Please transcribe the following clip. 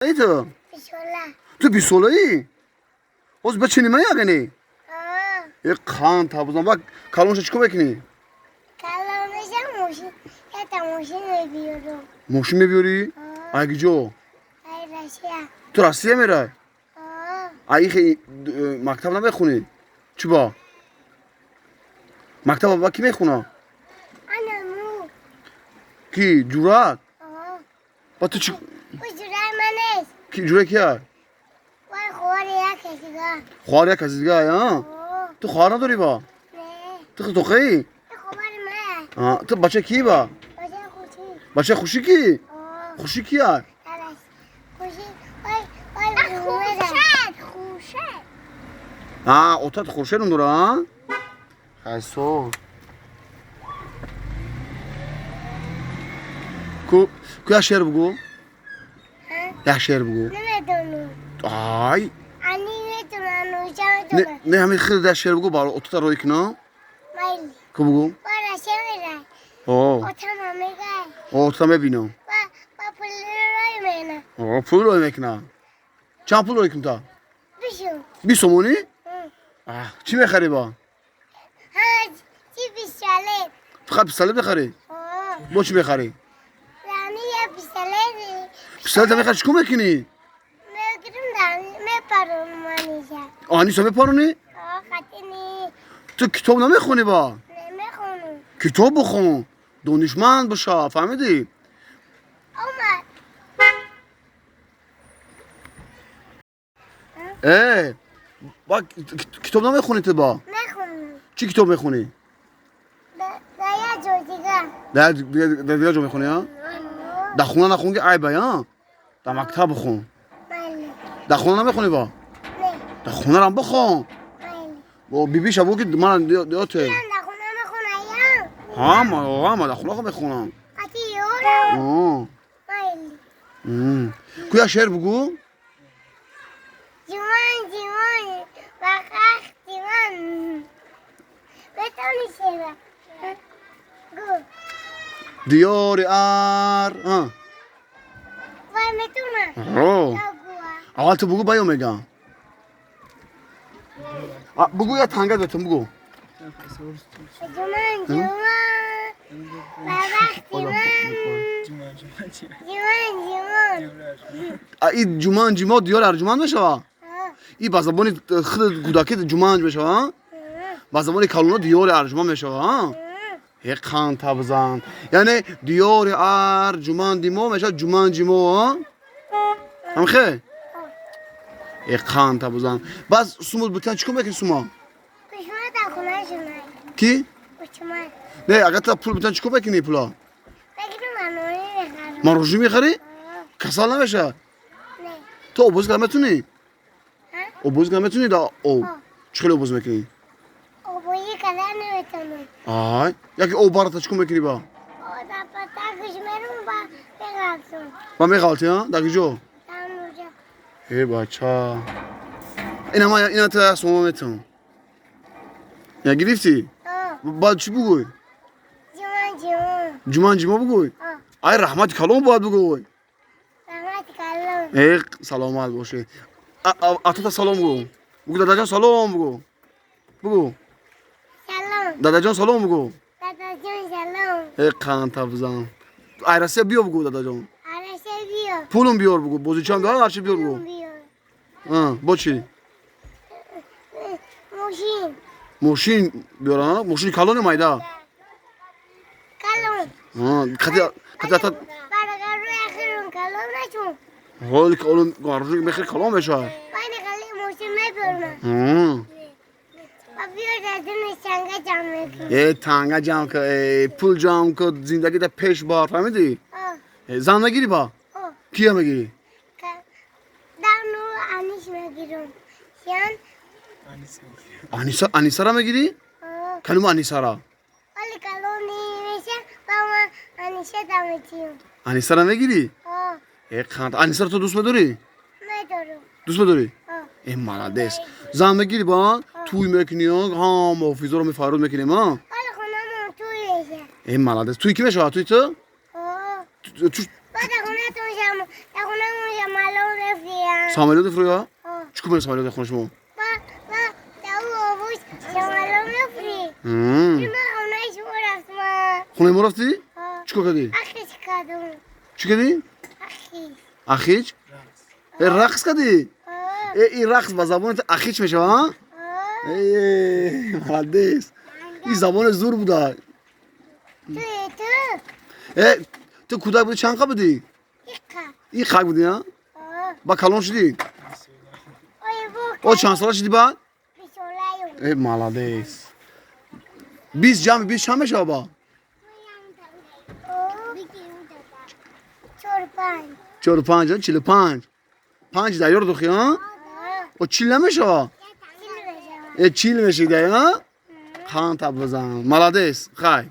ای تو بیشولا تو بیسولایی باز بچه نیمه یعنی آه یک خان تا بزن بak kalonşa çıkı bekni کلانشم موشین یه تا موشین بیارم موشی میبیوری آه اگه جو ای رشیا تو راستیه میره آه ای خی مکتب نمیخونی چی با مکتب با کی میخونه انا مو کی جورات آه با تو چی بجورای منش کی جوره کیه وای خواری یا کسیگا خوار یا کسی دیگه ها آه تو خوار نداری با نه تو خیلی یه خواری من تو بچه کی با باشه خوشی بچه خوشی کی آه خوشی کیه درست خوشی وای وای خوشد خوشد ها اوتات خورشید اون داره خیسو کو یا شعر بگو ها یا شعر بگو نمیدونم ay انی نمیدونم نوشم ne همین خیلی در شعر بگو بالا اوتات روی کنا مایلی کو بگو بارا چه میره او اتما میگه اوتا میبینم با پول روی منه او pul روی میکنه چند pul روی کنتا بیشو 20 somoni ها چی میخری با چی بیشاله فقط pistolet بخری آه با چی میخری یعنی یه بیشاله pistolet میخری چیکار میکنی میگیرم دانی میپرون منیشه آنی سو میپرونی آه خطی نی تو کتاب نمیخونی با نمیخونم کتاب بخون دانشمند باشه فهمیدی اومد با کتاب نمیخونی تو با میخونم چی کتاب میخونی دایا جو دیگه در دیگه جو میخونی ها در خونه نخون که عیبه ها در مکتب بخون مالی در خونه نمیخونی با نه در خونه هم بخون مالی با بیبی شبو که من دیاته بیان دخونه میخونه یا ما در خونه هم میخونم خطی یورم مالی کویا شعر بگو جوان جوان وقت جوان بتونی شیره گو دیار ار وای میتونم او یا گوه اول تو بگو باید میگم بگو یا تنگت بتون بگو جوان جوان وقت جوان جوان جوان این جمان جما دیار ارجمند بشه این با زبان خود کودکی جمانج بشه با زبان کلونا دیار ارجمند بشه یک خان تبزن یعنی دیار ارجمند دیمو میشه جمان جما هم خیر یک خان تبزن بس سومت بتن چیکار میکنی سوما کشما دخونه شونه کی کشما نه اگه تا پول بتن چیکار میکنی پولا بگیرم منوی بخرم ما روزی میخری کسال نمیشه نه تو obuz میتونی ها obuz میتونی دا او چخیلی obuz میکنی اوبویی کلر نمیتونم آی یکی او بارتا چیکار میکنی با او دا پتا کشمرون با بغلتون با میخالتی ها داگی جو تنوجا ای بچه اینا تا سوما میتون یا گرفتی بعد چی بگوی جوان جوان جمان جما بگوی ای رحمت کلام باید بگوی رحمت کلم ای سلامت باشه اتو تا سلام بگو بگو دادا جان سلام بگو بگو سلام دادا جان سلام بگو دادا جان سلام ای قان تبزن ایراسه بیا بگو دادا جان عرشه بیا پولم بیار بگو بازیچم داره هرچی بیار بگو بیا با چی موشین ماشین بیار ها ماشین کلان مایدا کلم خدی تا برگر روی اخیرون کلم نچون حال کلان گارجی میخیر کلام بشه باید خیلی موشین میبرمه و بیا دادن شنگه جمع میکنم ای تانگا جام که پول جام که زندگی تا پیش بار فهمیدی زن نگیری با کیا میگیری در نو انیش میگیرم شیان انیسا را میگیری کلمه انیسا را ولی کلونی میشه با ما انیشه دمیتیم انیسا را میگیری ای خانت انیسا را تو دوست میداری میدارم دوست میداری ای مالادس زن میگیری با توی میکنی ها مافیزا رو میفرود میکنی ما ولی خونمون توی میشه ای مالادس توی کی میشه توی تو بعد خونه تو شم خونه مون مالون Samelyot froya. Ha. Çıkıyor samelyot konuşma. Bak tavuğu olmuş. Şamalım yapıyor. Hmm. Şimdi ona iş uğraşma. Khune mo rafti? Ha. Chiko kadi? Akı çıkardım. Chi kadi? Akı. Akhich? Raqs kadi? Ha. Raqs ba zabon akhich mesha ha? Ha. Молодец. این زبان زور بوده. تو. تو کودک بودی چند بودی؟ یکا. این خاک بودی ها؟ Ha. با کلان شدی؟ Oy bu. او چند ساله شدی بعد؟ Bir solayım. молодец. 20 جمع 20 چند میشه بابا؟ Çorban. 45 45. 5 دریا رو دخی ها؟ Ha. او چیل نمیشه ها؟ Şimdi vereceğim. چیل میشه دیگه ها؟ خان تب بزن. молодец. خای.